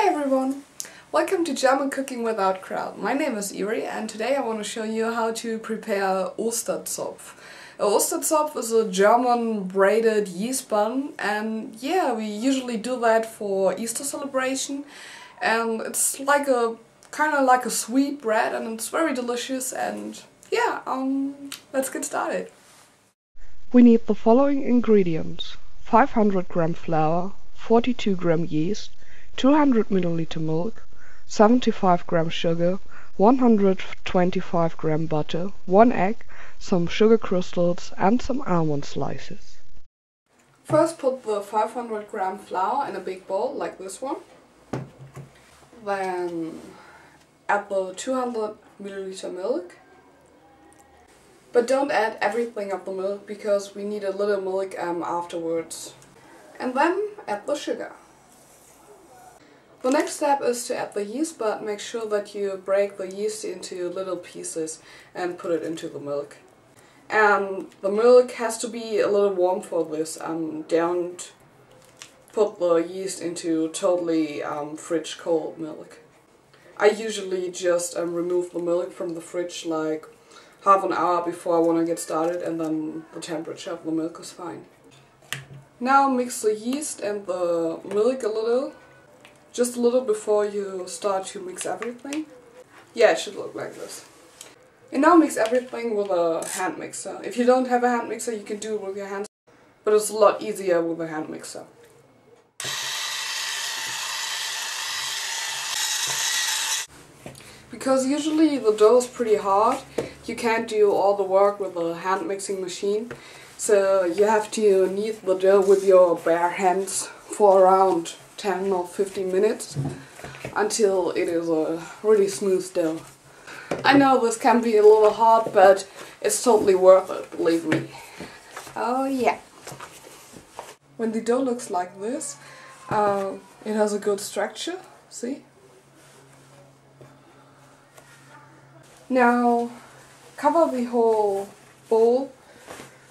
Hi everyone! Welcome to German Cooking Without Kraut. My name is Iri and today I want to show you how to prepare Osterzopf. Osterzopf is a German braided yeast bun, and yeah, we usually do that for Easter celebration, and it's like a kind of like a sweet bread and it's very delicious, and yeah, let's get started. We need the following ingredients: 500 gram flour, 42 gram yeast, 200 milliliter milk, 75 gram sugar, 125 gram butter, 1 egg, some sugar crystals and some almond slices. First put the 500 gram flour in a big bowl like this one. Then add the 200 milliliter milk. But don't add everything of the milk because we need a little milk afterwards. And then add the sugar. The next step is to add the yeast, but make sure that you break the yeast into little pieces and put it into the milk. And the milk has to be a little warm for this. Don't put the yeast into totally fridge cold milk. I usually just remove the milk from the fridge like half an hour before I want to get started, and then the temperature of the milk is fine. Now mix the yeast and the milk a little. Just a little before you start to mix everything. Yeah, it should look like this. And now mix everything with a hand mixer. If you don't have a hand mixer, you can do it with your hands, but it's a lot easier with a hand mixer. Because usually the dough is pretty hard, you can't do all the work with a hand mixing machine. So you have to knead the dough with your bare hands for around 10 or 15 minutes until it is a really smooth dough. I know this can be a little hard, but it's totally worth it, believe me. Oh yeah. When the dough looks like this, it has a good structure, see? Now cover the whole bowl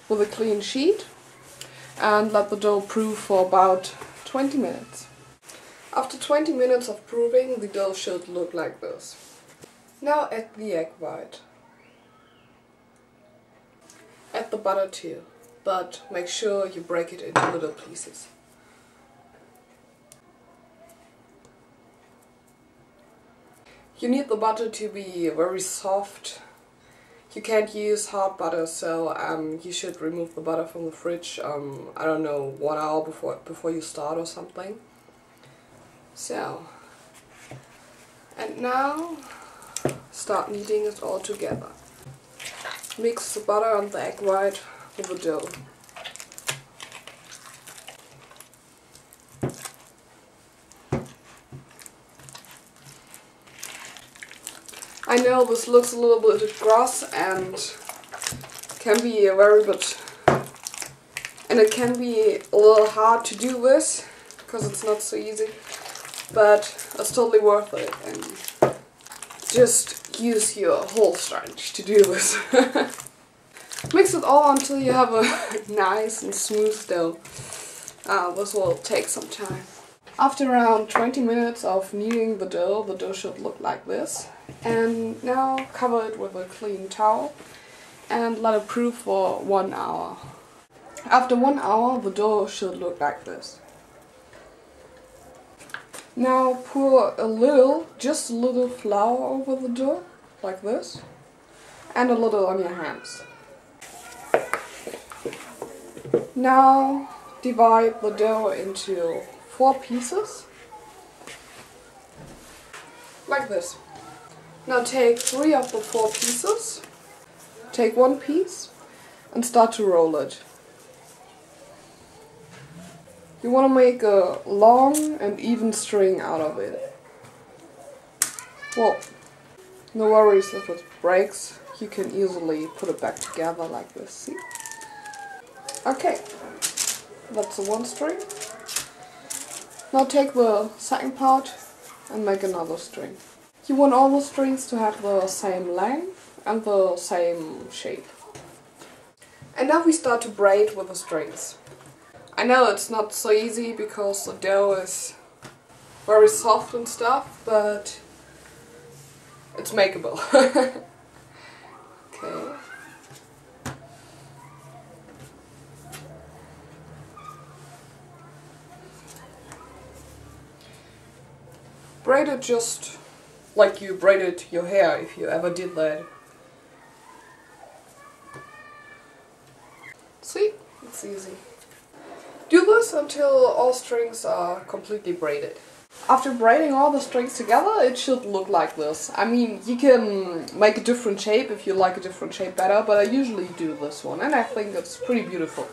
with a clean sheet and let the dough proof for about 20 minutes. After 20 minutes of proving, the dough should look like this. Now add the egg white. Add the butter too, but make sure you break it into little pieces. You need the butter to be very soft. You can't use hard butter, so you should remove the butter from the fridge, I don't know, 1 hour before you start or something. So, and now start kneading it all together. Mix the butter and the egg white with the dough. I know this looks a little bit gross and can be a very bit, and it can be a little hard to do this because it's not so easy, but it's totally worth it, and just use your whole strength to do this. Mix it all until you have a nice and smooth dough. This will take some time. After around 20 minutes of kneading the dough should look like this. And now cover it with a clean towel and let it proof for 1 hour. After 1 hour, the dough should look like this. Now pour just a little flour over the dough, like this, and a little on your hands. Now divide the dough into 4 pieces, like this. Now take 3 of the 4 pieces, take 1 piece and start to roll it. You want to make a long and even string out of it. Well, no worries if it breaks, you can easily put it back together like this, see? Okay, that's the 1 string. Now take the second part and make another string. You want all the strings to have the same length and the same shape. And now we start to braid with the strings. I know it's not so easy because the dough is very soft and stuff, but it's makeable. Okay. Braid it just like you braided your hair, if you ever did that. See? It's easy. Do this until all strings are completely braided. After braiding all the strings together, it should look like this. I mean, you can make a different shape if you like a different shape better, but I usually do this one, and I think it's pretty beautiful.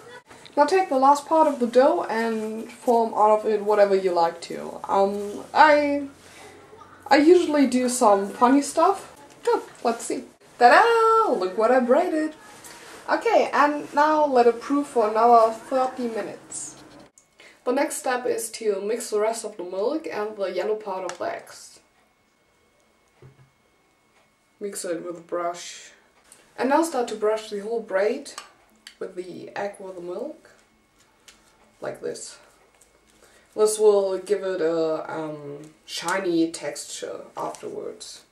Now take the last part of the dough and form out of it whatever you like to. I usually do some funny stuff. Good, let's see. Ta-da! Look what I braided! Okay, and now let it proof for another 30 minutes. The next step is to mix the rest of the milk and the yellow part of the eggs. Mix it with a brush. And now start to brush the whole braid with the egg with the milk. Like this. This will give it a shiny texture afterwards.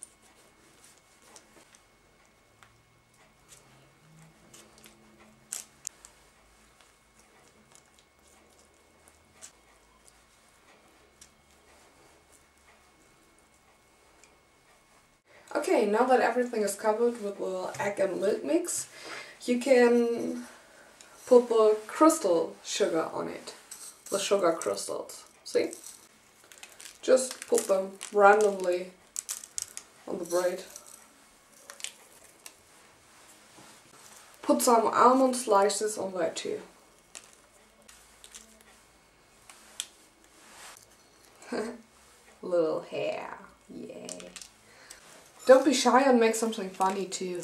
Okay, now that everything is covered with the egg and milk mix, you can put the crystal sugar on it. The sugar crystals. See? Just put them randomly on the braid. Put some almond slices on there too. Little hair, yeah. Don't be shy and make something funny too.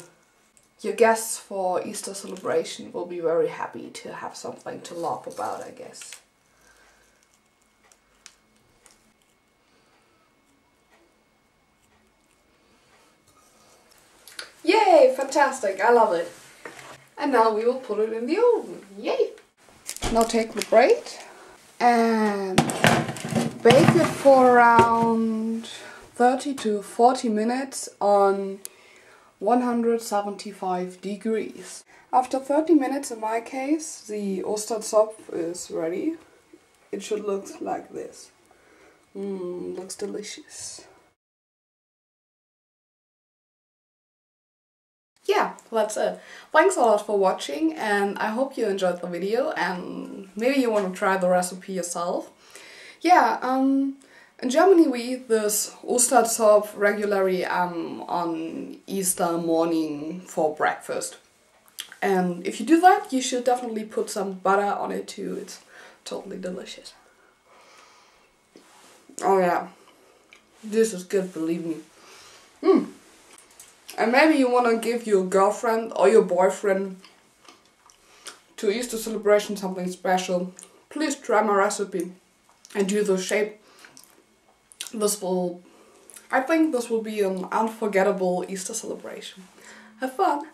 Your guests for Easter celebration will be very happy to have something to laugh about, I guess. Yay! Fantastic! I love it! And now we will put it in the oven. Yay! Now take the braid and bake it for around 30 to 40 minutes on 175 degrees. After 30 minutes in my case, the Osterzopf is ready. It should look like this. Looks delicious. Yeah, that's it. Thanks a lot for watching, and I hope you enjoyed the video and maybe you want to try the recipe yourself. Yeah, in Germany we eat this Osterzopf regularly on Easter morning for breakfast. And if you do that, you should definitely put some butter on it too. It's totally delicious. Oh yeah, this is good, believe me. And maybe you want to give your girlfriend or your boyfriend to Easter celebration something special. Please try my recipe and do the shape. I think this will be an unforgettable Easter celebration. Have fun!